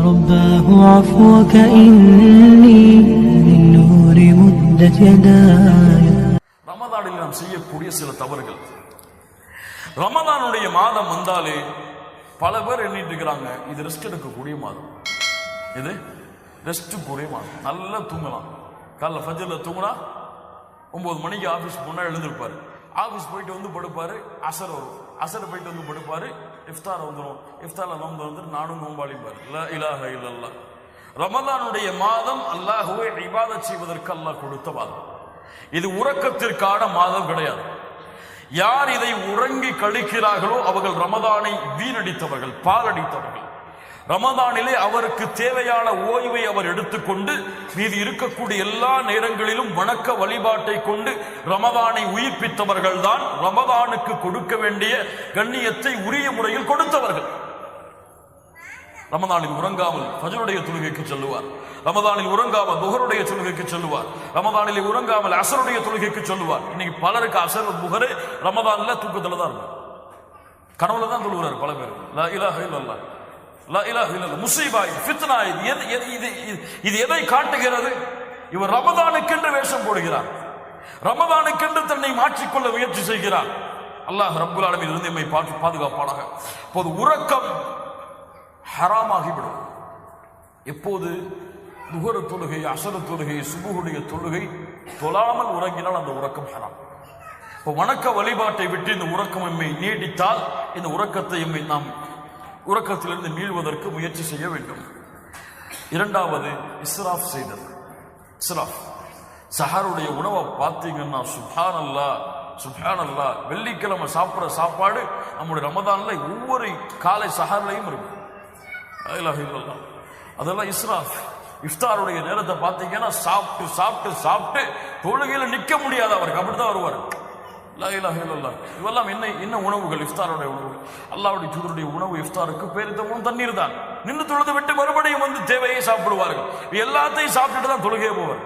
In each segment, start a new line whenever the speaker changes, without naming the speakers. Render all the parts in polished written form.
رباه عفوك إني من نور مدت يداي.
ரமதானில் நாம் செய்யக்கூடிய சில தவறுகள். ரமதானுடைய மாதம் வந்தாலே பல பேர் எண்ணிட்டு இருக்கிறாங்க, இது ரெஸ்ட் எடுக்கக்கூடிய மாதம், இது ரெஸ்ட் கூடிய மாதம், நல்லா தூங்கலாம். காலைல ஃபஜ்ர்ல தூங்கினா 9 மணிக்கு ஆஃபீஸ் போனா எழுந்திருப்பாரு, ஆஃபீஸ் போயிட்டு வந்து படுப்பாரு, அசர் வரும், அசர் போயிட்டு வந்து படுப்பாரு, இஃப்தார் வந்துடும், இஃப்தார்ல நோன்பு வந்துட்டு நானும் நோம்பாளிப்பாரு. லா இலாஹ இல்லல்லாஹ். ரமதானுடைய மாதம் அல்லாஹ்வை இபாதத் செய்வதற்கு அல்லாஹ் கொடுத்த மாதம். இது உறக்கத்திற்கான மாதம் கிடையாது. யார் இதை உறங்கி கழிக்கிறார்களோ அவர்கள் ரமதானை வீணடித்தவர்கள், பாலடித்தவர்கள். ரமதானிலே அவருக்கு தேவையான ஓய்வை அவர் எடுத்துக்கொண்டு மீது இருக்கக்கூடிய எல்லா நேரங்களிலும் வணக்க வழிபாட்டை கொண்டு ரமதானை உயிர்ப்பித்தவர்கள் தான் ரமதானுக்கு கொடுக்க வேண்டிய கண்ணியத்தை உரிய முறையில் கொடுத்தவர்கள். ரமதானில் உறங்காமல் ஃபஜ்ருடைய தொழுகைக்கு செல்லுவார், ரமதானில் உறங்காமல் துஹருடைய தொழுகைக்கு செல்லுவார், ரமதானில் உறங்காமல் அசருடைய தொழுகைக்கு செல்லுவார். இன்னைக்கு பலருக்கு அசர் புகரு ரமதான்ல தூக்கத்துல தான் இருக்கும், கனவுல தான் தொழுகிறார் பல பேர். லா இலாஹ இல்லல்லாஹ், லா இலாஹ இல்லல்லாஹ். முஸீபா, ஃபித்னா. இது எதை காட்டுகிறது? இவர் ரமதானுக்கென்று வேஷம் போடுகிறார், ரமதானுக்கென்று தன்னை மாற்றிக்கொள்ள முயற்சி செய்கிறார். அல்லாஹ் ரப்புல் ஆலமீன் இருந்து நம்மை பாதுகாப்பானாக. இப்போது உறக்கம் ஹராமாகிவிடும். எப்போது துஹர் தொழுகை, அசர் தொழுகை, சுபுஹுடைய தொழுகை தொழாமல் உறங்கினால் அந்த உறக்கம் ஹராம். இப்போ வணக்க வழிபாட்டை விட்டு இந்த உறக்கம் எம்மை நீடித்தால் இந்த உறக்கத்தை எம்மை நாம் உறக்கத்திலிருந்து மீள்வதற்கு முயற்சி செய்ய வேண்டும். இரண்டாவது இஸ்ராஃப் செய்தல். இஸ்ராஃப், சஹருடைய உணவை பார்த்தீங்கன்னா சுப்ஹானல்லாஹ் சுப்ஹானல்லாஹ். வெள்ளிக்கிழமை சாப்பிட்ற சாப்பாடு நம்முடைய ரமதான்ல ஒவ்வொரு காலை சஹர்லையும் இருக்கும். அதெல்லாம் இஸ்ராஃப். இஃப்தாருடைய நேரத்தை பார்த்தீங்கன்னா சாப்பிட்டு சாப்பிட்டு சாப்பிட்டு தொழுகையில நிக்க முடியாது, அவருக்கு அப்படிதான் வருவார். லா இலாஹ இல்லல்லாஹ். இவெல்லாம் என்ன உணவுகள்? இஃப்தாருடைய உணவுகள். அல்லாஹ்வுடைய தூதருடைய உணவு இஃப்தாருக்கு பேரித்தமும் தண்ணீர் தான். நின்று தொழுது விட்டு மறுபடியும் வந்து தேவையை சாப்பிடுவார்கள். எல்லாத்தையும் சாப்பிட்டுட்டு தான் தொழுகையே போவார்.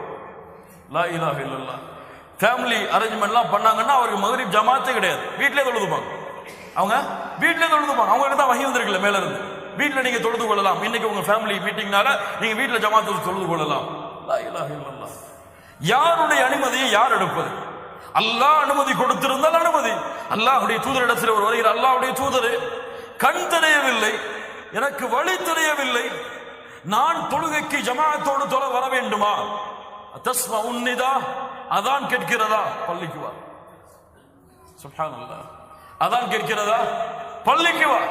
லா இலாஹ இல்லல்லாஹ். ஃபேமிலி அரேஞ்ச்மெண்ட்லாம் பண்ணாங்கன்னா அவருக்கு மக்ரிப் ஜமாத்தே கிடையாது, வீட்டிலே தொழுதுப்பாங்க. அவங்க வீட்டிலே தொழுதுப்பாங்க, அவங்களுக்கு தான் வஹி வந்திருக்குல்ல மேல இருந்து. வீட்டில் நீங்க தொழுது கொள்ளலாம். இன்னைக்கு உங்க ஃபேமிலி மீட்டிங்னால நீங்க வீட்டில் ஜமாத்து தொழுது கொள்ளலாம். லா இலாஹ இல்லல்லாஹ். யாருடைய அனுமதியை யார் எடுப்பது? அல்லாஹ் அனுமதி கொடுத்திருந்தால் அனுமதி. அல்லாஹ்வுடைய தூதரிடத்தில் ஒரு வருகிற, அல்லாஹ்வுடைய தூதரே, கண் தெரியவில்லை, எனக்கு வழி தெரியவில்லை, நான் தொழுகைக்கு ஜமாஅத்தோடு தொழ வர வேண்டுமா? தஸ்மஉன் நிதா, அதான் கேட்கிறதா? பள்ளிக்கு வா. சுப்ஹானல்லாஹ். அதான் கேட்கிறதா? பள்ளிக்கு வா.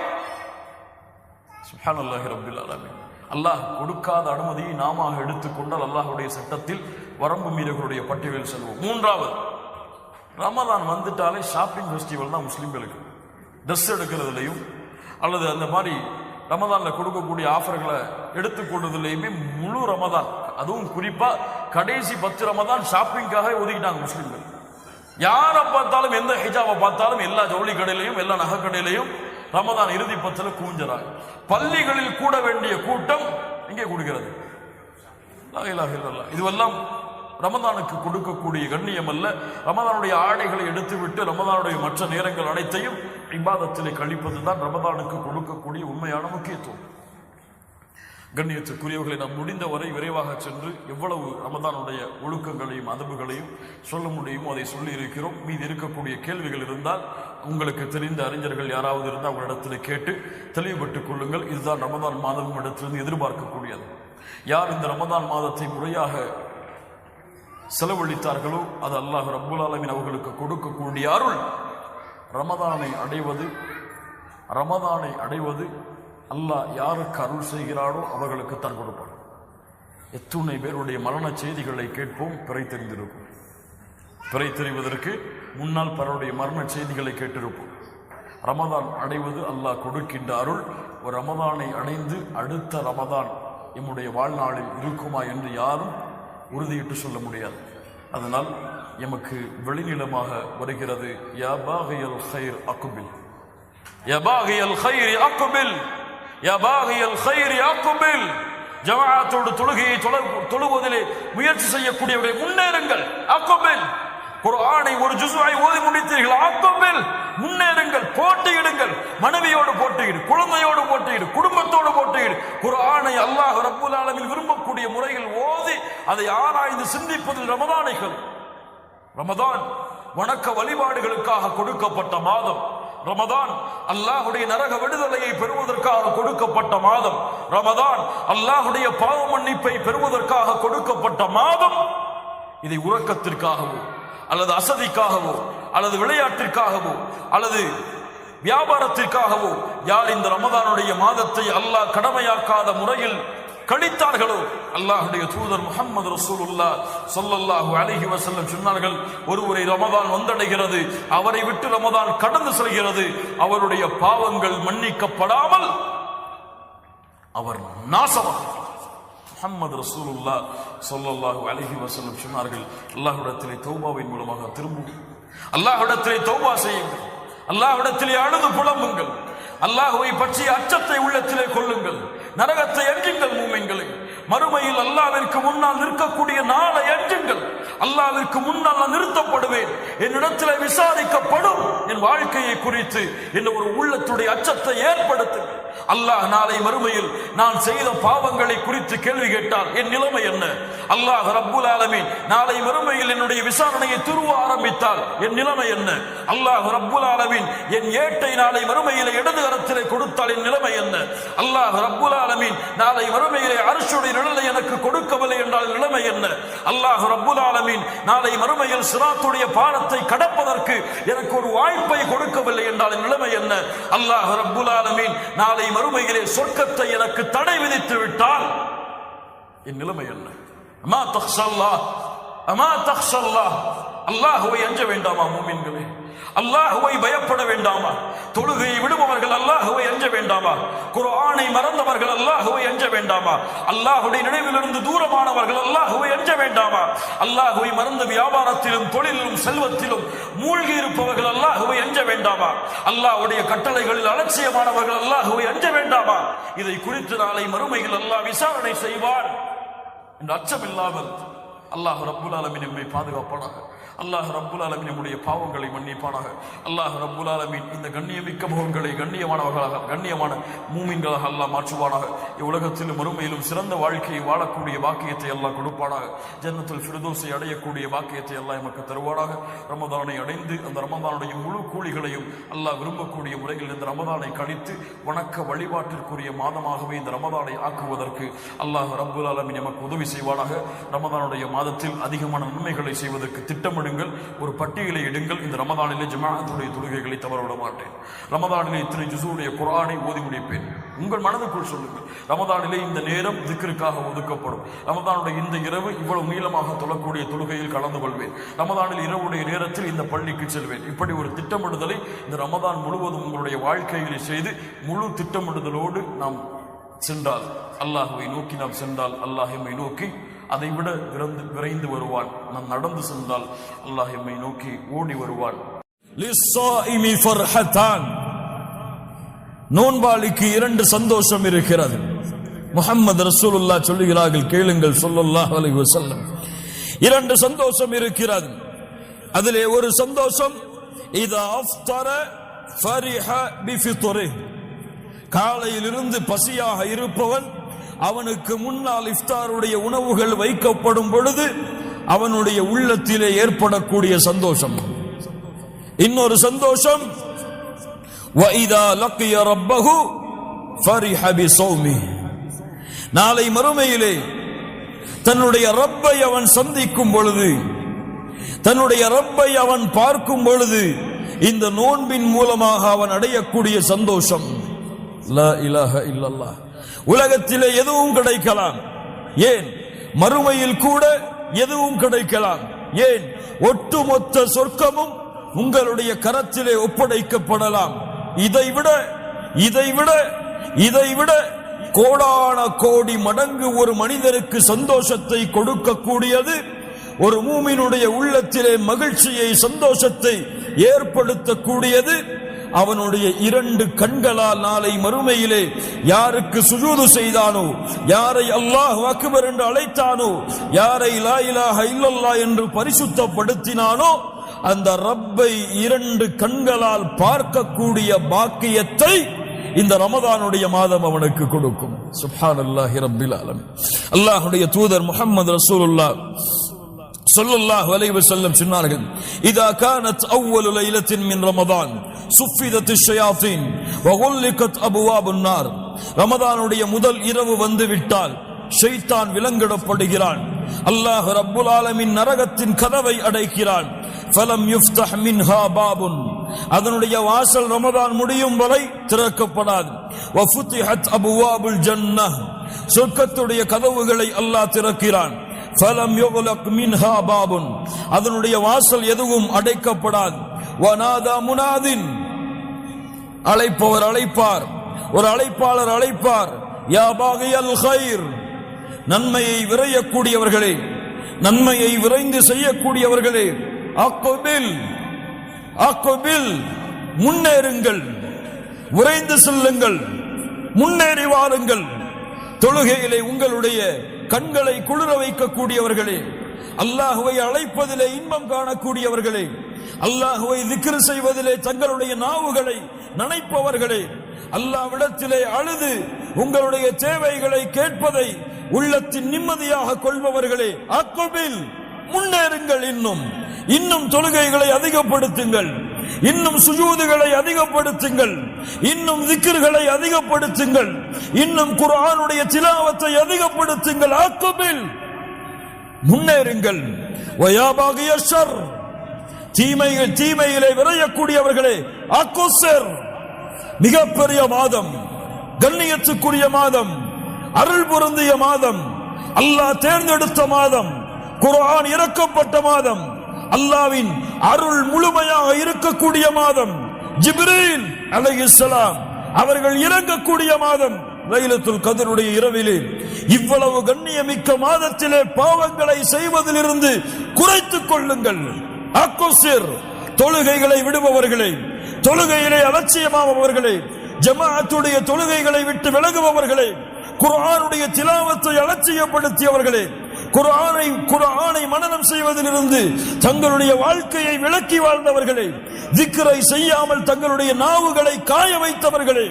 சுப்ஹானல்லாஹி ரப்பில் ஆலமீன். அல்லாஹ் கொடுக்காத அனுமதியை நாம எடுத்துக்கொண்டால் அல்லாஹ்வுடைய சட்டத்தில் வரம்பு மீறர்களுடைய பட்டியலில் செல்வோம். மூன்றாவது, ரமதான் வந்துட்டாலே ஷாப்பிங் ஃபெஸ்டிவல் தான் முஸ்லிம்களுக்கு. ட்ரெஸ் எடுக்கிறதுலையும் அல்லது அந்த மாதிரி ரமதான்ல கொடுக்கக்கூடிய ஆஃபர்களை எடுத்துக்கொள்வதிலையுமே முழு ரமதான், அதுவும் குறிப்பா கடைசி 10 ரமதான் ஷாப்பிங்காக ஒதுக்கிட்டாங்க முஸ்லிம்கள். யாரை பார்த்தாலும், எந்த ஹிஜாபை பார்த்தாலும் எல்லா ஜவுளி கடையிலையும் எல்லா நகை கடையிலையும் ரமதான் இறுதி 10ல குவிஞ்சறாங்க. பள்ளிகளில் கூட வேண்டிய கூட்டம் எங்கே கூடுகிறது? லா இலாஹ இல்லல்லாஹ். இதுவெல்லாம் ரமதானுக்கு கொடுக்கக்கூடிய கண்ணியம் அல்ல. ரமதானுடைய ஆடைகளை எடுத்துவிட்டு ரமதானுடைய மற்ற நேரங்கள் அனைத்தையும் இபாதத்திலே கழிப்பது தான் ரமதானுக்கு கொடுக்கக்கூடிய உண்மையான முக்கியத்துவம். கண்ணியத்துக்குரியவர்களை நாம் முடிந்தவரை விரைவாக சென்று எவ்வளவு ரமதானுடைய ஒழுக்கங்களையும் அதபுகளையும் சொல்ல முடியுமோ அதை சொல்லி இருக்கிறோம். மீது இருக்கக்கூடிய கேள்விகள் இருந்தால் உங்களுக்கு தெரிந்த அறிஞர்கள் யாராவது இருந்தால் அவங்களிடத்தில் கேட்டு தெளிவுபட்டுக் கொள்ளுங்கள். இதுதான் ரமதான் மாதம் இடத்திலிருந்து எதிர்பார்க்கக்கூடியது. யார் இந்த ரமதான் மாதத்தை முறையாக செலவழித்தார்களோ அது அல்லாஹ் ரப்புல் ஆலமீன் அவர்களுக்கு கொடுக்கக்கூடிய அருள். ரமதானை அடைவது அல்லாஹ் யாருக்கு அருள் செய்கிறாரோ அவர்களுக்கு தான் கொடுப்பார். எத்துணை பேருடைய மரண செய்திகளை கேட்போம், பிறை தெரிந்திருக்கும். பிறை தெரிவதற்கு முன்னால் பலருடைய மரண செய்திகளை கேட்டிருப்போம். ரமதான் அடைவது அல்லாஹ் கொடுக்கின்ற அருள். ஒரு ரமதானை அடைந்து அடுத்த ரமதான் நம்முடைய வாழ்நாளில் இருக்குமா என்று யாரும் உறுதியிட்டு சொல்ல முடியாது. அதனால் எமக்கு வெளிநிலமாக வருகிறது, யா பாகியல் கைர் அக்பில், யா பாகியல் கைர் அக்பில், யா பாகியல் கைர் அக்பில். ஜமாஅத்தோடு தொழுகையை தொழுவதிலே முயற்சி செய்யக்கூடியவர்களை முன்னேறுங்கள். அக்பில். குர்ஆனை ஒரு ஜுஸ்ஆை ஓதி முடித்தீர்கள், அக்பில். முன்னேறுங்கள், போட்டியிடுங்கள். மனைவியோடு போட்டியிடு, குழந்தையோடு போட்டியிடு, குடும்பத்தோடு போட்டியிடு. குர்ஆனை அல்லாஹ் ரப்பல் ஆலமீன் விரும்பக்கூடிய முறையில் ஓதி அதை ஆராய்ந்து சிந்திப்பதில் ரமதானை கழி. ரமதான் வணக்க வழிபாடுகளுக்காக கொடுக்கப்பட்ட மாதம். ரமதான் அல்லாஹ்வுடைய நரக விடுதலையை பெறுவதற்காக கொடுக்கப்பட்ட மாதம். ரமதான் அல்லாஹ்வுடைய பாவ மன்னிப்பை பெறுவதற்காக கொடுக்கப்பட்ட மாதம். இதை உறக்கத்திற்காகவோ அல்லது அசதிக்காகவோ அல்லது விளையாட்டிற்காகவோ அல்லது வியாபாரத்திற்காகவோ யார் இந்த ரமதானுடைய மாதத்தை அல்லாஹ் கடமையாக்காத முறையில் கழித்தார்களோ, அல்லாஹ்வுடைய தூதர் முஹம்மது ரசூலுல்லாஹ் ஸல்லல்லாஹு அலைஹி வஸல்லம் சொன்னார்கள், ஒருவரை ரமதான் வந்தடைகிறது, அவரை விட்டு ரமதான் கடந்து செல்கிறது, அவருடைய பாவங்கள் மன்னிக்கப்படாமல் அவர் நாசமாகிறார். முஹம்மது ரசூலுல்லாஹ் ஸல்லல்லாஹு அலைஹி வஸல்லம் சொன்னார்கள், அல்லாஹ்விடத்திலே தௌபாவின் மூலமாக திரும்புங்கள், அல்லாஹ்விடத்திலே தௌபா செய்யுங்கள், அல்லாஹ்விடத்திலே அழுது புலம்புங்கள், அல்லாஹ்வை பற்றிய அச்சத்தை உள்ளத்திலே கொள்ளுங்கள், நரகத்தை அஞ்சுங்கள். மூமின்களே, மறுமையில் அல்லாஹ்விற்கு முன்னால் நிற்கக்கூடிய நாளை அஞ்சுங்கள். அல்லாஹ்விற்கு முன்னால் நான் நிறுத்தப்படுவேன், என்னிடத்திலே விசாரிக்கப்படும் என் வாழ்க்கையை குறித்து என்ற ஒரு உள்ளத்துடைய அச்சத்தை ஏற்படுத்துங்கள். அல்லாஹ் நாளை மறுமையில் நான் செய்த பாவங்களை குறித்து கேள்வி கேட்டால் என் நிலைமை என்ன? அல்லாஹ் ரப்புல் ஆலமீன் நாளை மறுமையில் என்னுடைய விசாரணையை துருவ ஆரம்பித்தால் என் நிலைமை என்ன? அல்லாஹ் ரப்புல் ஆலமீன் என் ஏட்டை நாளை மறுமையில் இடது கரத்திலே கொடுத்தால் என் நிலைமை என்ன? அல்லாஹ் ரப்புல் ஆலமீன் நாளை மறுமையிலே அர்ஷுடைய நிழலை எனக்கு கொடுக்கவில்லை என்றால் நிலைமை என்ன? அல்லாஹ் ரப்புல் ஆலமீன் நாளை மறுமையில் சிராத்துடைய பாலத்தை கடப்பதற்கு எனக்கு ஒரு வாய்ப்பை கொடுக்கவில்லை என்றால் நிலைமை என்ன? அல்லாஹ் ரப்புல் ஆலமீன் நாளை மறுமையிலே சொர்க்கத்தை எனக்கு தடை விதித்து விட்டால் என் நிலைமை என்ன? அமா தக்ஷல்லாஹ், அமா தக்ஷல்லாஹ். அல்லாஹ்வை அஞ்ச வேண்டாமா மூமின்களே? அல்லாஹ்வை பயப்பட வேண்டாமா? தொழுகையை விடுபவர்கள் அல்லாஹ்வை அஞ்ச வேண்டாமா? குர்ஆனை மறந்தவர்கள் அல்லாஹ்வை அஞ்ச வேண்டாமா? அல்லாஹ்வுடைய நினைவிலிருந்து தூரமானவர்கள் அல்லாஹ்வை அஞ்ச வேண்டாமா? அல்லாஹ்வை மறந்து வியாபாரத்திலும் தொழிலிலும் செல்வத்திலும் மூழ்கி இருப்பவர்கள் அல்லாஹ்வை அஞ்ச வேண்டாமா? அல்லாஹ்வுடைய கட்டளைகளில் அலட்சியமானவர்கள் அல்லாஹ்வை அஞ்ச வேண்டாமா? இதை குறித்து நாளை மறுமையில் அல்லாஹ் விசாரணை செய்வார் என்ற அச்சம் இல்லாமல் அல்லாஹ் ரப்புல் ஆலமீன் நம்மை பாதுகாப்பானாக. அல்லாஹ் ரப்புல் ஆலமீன் நம்முடைய பாவங்களை மன்னிப்பானாக. அல்லாஹ் ரப்புல் ஆலமீன் இந்த கண்ணியமிக்க முகங்களை கண்ணியமானவர்களாக, கண்ணியமான மூமின்களாக அல்லாஹ் மாற்றுவானாக. இவ்வுலகத்திலும் மறுமையிலும் சிறந்த வாழ்க்கையை வாழக்கூடிய பாக்கியத்தை அல்லாஹ் கொடுப்பானாக. ஜன்னத்துல் ஃபிர்தௌஸை அடையக்கூடிய பாக்கியத்தை அல்லாஹ் எமக்கு தருவானாக. ரமதானை அடைந்து அந்த ரமதானுடைய முழு கூலிகளையும் அல்லாஹ் விரும்பக்கூடிய முறையில் இந்த ரமதானை கழித்து வணக்க வழிபாட்டிற்குரிய மாதமாகவே இந்த ரமதானை ஆக்குவதற்கு அல்லாஹ் ரப்புல் ஆலமீன் எமக்கு உதவி செய்வானாக. ரமதானுடைய மாதத்தில் அதிகமான நன்மைகளை செய்வதற்கு திட்டமிடுங்கள். ஒரு பட்டியலை எடுங்கள். இந்த ரமதானிலே ஜமாஅத்துடைய தொழுகைகளை தவறவிட மாட்டேன். ரமதானிலே இத்தனை ஜுஸுடைய குர்ஆனை ஓதி முடிப்பேன். உங்கள் மனதுக்குள் சொல்லுங்கள், ரமதானிலே இந்த நேரம் திக்ருக்காக ஒதுக்கப்படும். ரமதானுடைய இந்த இரவு இவ்வளவு நீளமாக தொழக்கூடிய தொழுகையில் கலந்து கொள்வேன். ரமதானில் இரவுடைய நேரத்தில் இந்த பள்ளிக்கு செல்வேன். இப்படி ஒரு திட்டமிடுதலை இந்த ரமதான் முழுவதும் உங்களுடைய வாழ்க்கையில் செய்து முழு திட்டமிடுதலோடு நாம் சென்றால், அல்லாஹ்வை நோக்கி நாம் சென்றால் அல்லாஹ் எம்மை நோக்கி அதை விட விரைந்து வருவான். நாம் நடந்து சென்றால் அல்லாஹ் எம்மை நோக்கி ஓடி வருவான். லிஸ்ஸாயிமி ஃபர்ஹதான், நோன்பாளிக்கு இரண்டு சந்தோஷம் இருக்கிறது. முஹம்மது ரசூலுல்லாஹ் சொல்லுகிறார்கள், கேளுங்கள் ஸல்லல்லாஹு அலைஹி வஸல்லம், இரண்டு சந்தோஷம் இருக்கிறது. அதிலே ஒரு சந்தோஷம் இதா அஃப்தர ஃபரிஹ பிஃபித்ரிஹ், காலையிலிருந்து பசியாக இருப்பவன் அவனுக்கு முன்னால் இஃப்தாருடைய உணவுகள் வைக்கப்படும் பொழுது அவனுடைய உள்ளத்திலே ஏற்படக்கூடிய சந்தோஷம். இன்னொரு சந்தோஷம் வஇதா லக்கிய ரப்பஹு ஃபரிஹ பிஸௌமிஹ், நாளை மறுமையிலே தன்னுடைய ரப்பை அவன் சந்திக்கும் பொழுது, தன்னுடைய ரப்பை அவன் பார்க்கும் பொழுது இந்த நோன்பின் மூலமாக அவன் அடையக்கூடிய சந்தோஷம். லா இலாஹ இல்லல்லாஹ். உலகத்திலே எதுவும் கிடைக்கலாம், ஏன் மறுமையில் கூட எதுவும் கிடைக்கலாம், ஏன் ஒட்டுமொத்த சொர்க்கமும் உங்களுடைய கரத்திலே ஒப்படைக்கப்படலாம். இதைவிட கோடான கோடி மடங்கு ஒரு மனிதருக்கு சந்தோஷத்தை கொடுக்கக்கூடியது, ஒரு மூமினுடைய உள்ளத்திலே மகிழ்ச்சியை சந்தோஷத்தை ஏற்படுத்தக்கூடியது அவனுடைய இரண்டு கண்களால் நாளை மறுமையிலே யாருக்கு சுஜூது செய்தானோ, யாரை அல்லாஹ் அக்பர் என்று அழைத்தானோ, யாரை லா இலாஹ இல்லல்லாஹ் என்று பரிசுத்தப்படுத்தினானோ அந்த ரப்பை 2 கண்களால் பார்க்கக்கூடிய பாக்கியத்தை இந்த ரமதானுடைய மாதம் அவனுக்கு கொடுக்கும். சுப்ஹானல்லாஹி ரப்பில் ஆலமீன். அல்லாஹ்வுடைய தூதர் முஹம்மது ரசூலுல்லாஹ் ஸல்லல்லாஹு அலைஹி வஸல்லம் சொன்னார்கள், இதா கானத் அவ்வலு லைலத்தின் மின் ரமதான் சுஃபிதத்திஷ் ஷயாத்தீன் வ குல்லிகத் அபுவாபுன் நார். ரமதானுடைய முதல் இரவு வந்து விட்டால் ஷைத்தான் விலங்கிடப்படுகிறான். அல்லாஹ் ரப்புல் ஆலமீன் நரகத்தின் கதவை அடைக்கிறான். ஃபலம் யுஃப்தஹ் மின்ஹா பாபுன், அதனுடைய வாசல் ரமதான் முடியும் வரை திறக்கப்படாது. வ ஃபுதிஹத் அபுவாபுல் ஜன்னஹ், சொர்க்கத்துடைய கதவுகளை அல்லாஹ் திறக்கிறான். ஃபலம் யுக்லக் மின்ஹா பாபுன், அதனுடைய வாசல் எதுவும் அடைக்கப்படாது. வ நாதா முனாதின், அழைப்பவர் அழைப்பார், ஒரு அழைப்பாளர் அழைப்பார், யா பாகியல் கைர், நன்மையை விரையக்கூடியவர்களே, நன்மையை விரைந்து செய்யக்கூடியவர்களே, அக்பில் அக்பில், முன்னேறுங்கள், விரைந்து செல்லுங்கள், முன்னேறி வாருங்கள். தொழுகையிலே உங்களுடைய கண்களை குளிர வைக்கக்கூடியவர்களே, அல்லாஹுவை அழைப்பதிலே இன்பம் காணக்கூடியவர்களே, அல்லாஹுவை திக்ர் செய்வதிலே தங்களுடைய நாவுகளை நனைப்பவர்களே, அல்லாஹ்விடத்திலே அழுது உங்களுடைய தேவைகளை கேட்பதை உள்ளத்தின் நிம்மதியாக கொள்பவர்களே, அக்பில், முன்னேறுங்கள், இன்னும் தொழுகைகளை அதிகப்படுத்துங்கள், இன்னும் சுஜூதுகளை அதிகப்படுத்துங்கள், இன்னும் திக்ர்களை அதிகப்படுத்துங்கள், இன்னும் குர்ஆனுடைய திலாவத்தை அதிகப்படுத்துங்கள். அக்பில், முன்னேறுங்கள். வயா பாகிய ஷர், தீமையிலே விரையக்கூடியவர்களே, அக்குஸர், மிகப்பெரிய மாதம், கண்ணியத்துக்குரிய மாதம், அருள் பொருந்திய மாதம், அல்லாஹ் தேர்ந்தெடுத்த மாதம், குர்ஆன் இறக்கப்பட்ட மாதம், அல்லாஹ்வின் அருள் முழுமையாக இருக்கக்கூடிய மாதம், ஜிப்ரீல் அலைஹிஸ்ஸலாம் அவர்கள் இறங்கக்கூடிய மாதம், லைலத்துல் கத்ருடைய இரவிலே. இவ்வளவு கண்ணியமிக்க மாதத்திலே பாவங்களை செய்வதிலிருந்து குறைத்துக் கொள்ளுங்கள். அக்குஸர், தொழுகைகளை விடுபவர்களே, தொழுகையிலே அலட்சியமானவர்களே, ஜமாஅத்துடைய தொழுகைகளை விட்டு விலகுபவர்களே, குர்ஆனுடைய திலாவத்தை அலட்சியப்படுத்தியவர்களே, குர்ஆனை மனனம் செய்வதிலிருந்து தங்களுடைய வாழ்க்கையை விலக்கி வாழ்ந்தவர்களே, திக்ரை செய்யாமல் தங்களுடைய நாவுகளை காய வைத்தவர்களே,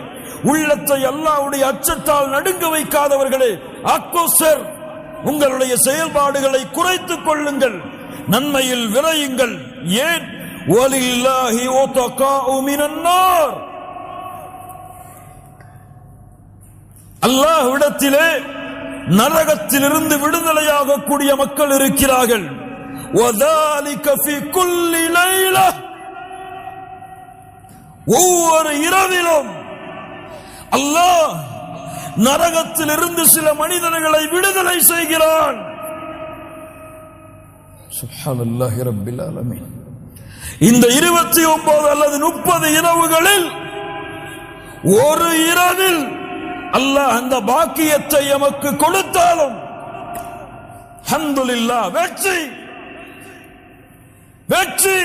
உள்ளத்தை அல்லாஹ்வுடைய அச்சத்தால் நடுங்க வைக்காதவர்களே, அக்குஸர், உங்களுடைய செயல்பாடுகளை குறைத்துக் கொள்ளுங்கள், நன்மையில் விரையுங்கள். ஏன்? வலில்லாஹி உத்தகாஉ மினன் நார், அல்லாஹ்விடத்திலே நரகத்திலிருந்து விடுதலையாக கூடிய மக்கள் இருக்கிறார்கள். வதாலிக ஃபீ குல்லி லைலா, ஒவ்வொரு இரவிலும் அல்லாஹ் நரகத்திலிருந்து சில மனிதர்களை விடுதலை செய்கிறான். சுப்ஹானல்லாஹி ரப்பில் ஆலமீன். இந்த 29 அல்லது 30 இரவுகளில் ஒரு இரவில் அல்லாஹ் அந்த பாக்கியத்தை எமக்கு கொடுத்தாலும் அல்ஹம்துலில்லாஹ், வெற்றி வெற்றி.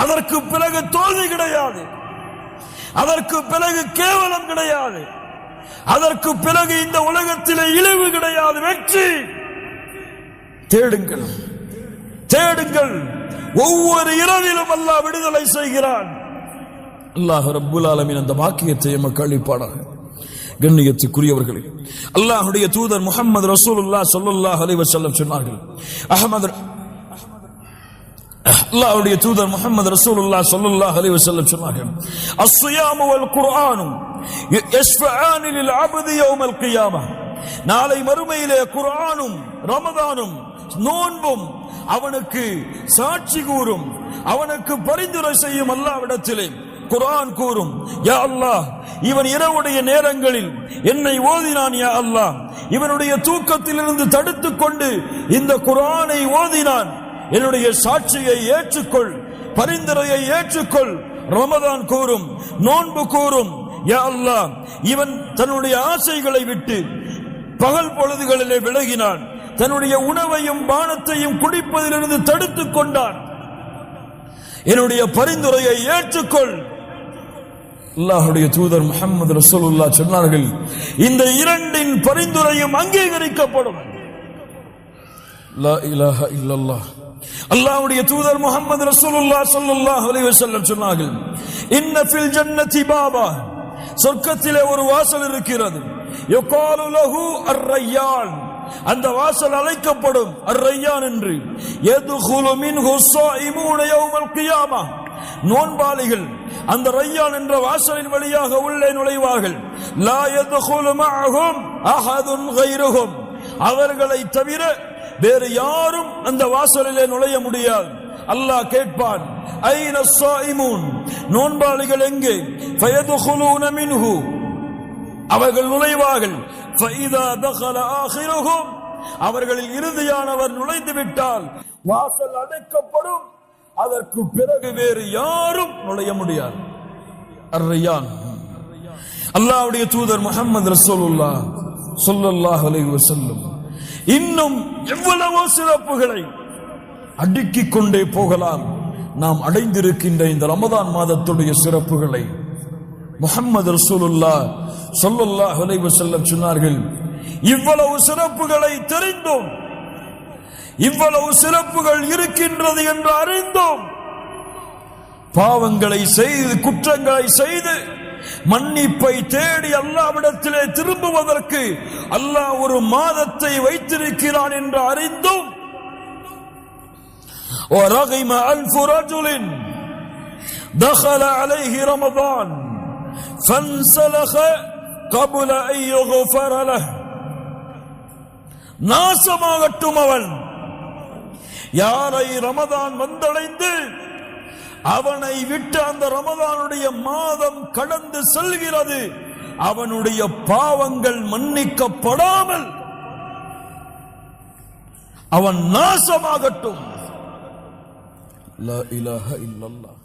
அதற்கு பிறகு தோல்வி கிடையாது, அதற்கு பிறகு கேவலம் கிடையாது, அதற்கு பிறகு இந்த உலகத்திலே இழிவு கிடையாது. வெற்றி. தேடுங்கள், தேடுங்கள். ஒவ்வொரு இரவிலும் அல்லாஹ் விடுதலை செய்கிறான். அல்லாஹ் ரப்புல் ஆலமீன் அந்த பாக்கியத்தை எமக்கு அளிப்பானாக. கண்ணியத்துக்குரியவர்களே, அல்லாஹ்வுடைய தூதர் முஹம்மது ரசூலுல்லாஹ் ஸல்லல்லாஹு அலைஹி வஸல்லம் சொன்னார்கள், அல்லாஹ்வுடைய தூதர் முஹம்மது ரசூலுல்லாஹ் ஸல்லல்லாஹு அலைஹி வஸல்லம் சொன்னார்கள், அஸ்ஸியாமு வல் குர்ஆனு யஷ்ஃபஆனி லில் அப்தி யௌமல் கியாமஹ். நாளை மறுமையிலே குர்ஆனும் ரமதானும் நோன்பும் அவனுக்கு சாட்சி கூறும், அவனுக்கு பரிந்துரை செய்யும். அல்லாஹ்விடத்திலே குர்ஆன் கூறும், யா அல்லாஹ், இவன் இரவுடைய நேரங்களில் என்னை ஓதினான், யா அல்லாஹ், இவனுடைய தூக்கத்திலிருந்து தடுத்துக் கொண்டு இந்த குர்ஆனை ஓதினான், என்னுடைய சாட்சியை ஏற்றுக்கொள், பரிந்துரையை ஏற்றுக்கொள். ரமதான் கூறும், நோன்பு கூறும், யா அல்லாஹ், இவன் தன்னுடைய ஆசைகளை விட்டு பகல் பொழுதுகளிலே விலகினான், தன்னுடைய உணவையும் பானத்தையும் குடிப்பதிலிருந்து தடுத்துக் கொண்டான், என்னுடைய பரிந்துரையை ஏற்றுக்கொள். அல்லாஹ்வுடைய தூதர் முஹம்மது ரசூலுல்லாஹ் சொன்னார்கள், இந்த இரண்டின் பரிந்துரையும் அங்கீகரிக்கப்படும். லா இலாஹ இல்லல்லாஹ். அல்லாஹ்வுடைய தூதர் முஹம்மது ரசூலுல்லாஹ் ஸல்லல்லாஹு அலைஹி வஸல்லம் சொன்னார்கள், இன்ன ஃபில் ஜன்னதி பாபா, சொர்க்கத்திலே ஒரு வாசல் இருக்கிறது, யுகாலு லஹு அர்-ரையான், அந்த வாசல் அழைக்கப்படும் அர்-ரையான் என்று. யதுகுலு மின்ஹு ஸாயிமூன யௌமல் கியாமா, நோன்பாளிகள் அந்த ரையான் என்ற வாசலின் வழியாக உள்ளே நுழைவார்கள். லா யதுகுலு மஅஹும் அஹதுன் கைருஹும், அவர்களை தவிர வேறு யாரும் அந்த வாசலிலே நுழைய முடியாது. அல்லாஹ் கேட்பான், ஐன ஸாயிமூன், நோன்பாளிகள் எங்கே? ஃபயதுகுலூன மின்ஹு, அவர்கள் நுழைவார்கள். ஃபஇதா தகல ஆகிருஹும், அவர்களில் இறுதியானவர் நுழைந்து விட்டால் வாசல் அடைக்கப்படும். அதற்கு பிறகு வேறு யாரும் நுழைய முடியாது. அர்-ரையான். அல்லாஹ்வுடைய தூதர் முஹம்மது ரசூலுல்லாஹ் ஸல்லல்லாஹு அலைஹி வஸல்லம் இன்னும் எவ்வளவோ சிறப்புகளை அடுக்கிக் கொண்டே போகலாம். நாம் அடைந்திருக்கின்ற இந்த ரமதான் மாதத்துடைய சிறப்புகளை முஹம்மது ரசூலுல்லாஹ் ஸல்லல்லாஹு அலைஹி வஸல்லம் சொன்னார்கள், இவ்வளவு சிறப்புகளை தெரிந்தோம், இவ்வளவு சிறப்புகள் இருக்கின்றது என்று அறிந்தோம், பாவங்களை செய்து குற்றங்களை செய்து மன்னிப்பை தேடி அல்லாஹ்விடத்திலே திரும்புவதற்கு அல்லாஹ் ஒரு மாதத்தை வைத்திருக்கிறான் என்று அறிந்தும், وَرَغِمَ أَلْفُ رَجُلٍ دَخَلَ عَلَيْهِ رَمَضَانَ فَانْسَلَخَ قَبْلَ أَنْ يُغْفَرَ لَهُ, நாசமாகட்டும் அவன், யாரை ரமதான் வந்தடைந்து அவனை விட்டு அந்த ரமதானுடைய மாதம் கடந்து செல்கிறது, அவனுடைய பாவங்கள் மன்னிக்கப்படாமல் அவன் நாசமாகட்டும். லா இலாஹ இல்லல்லாஹ்.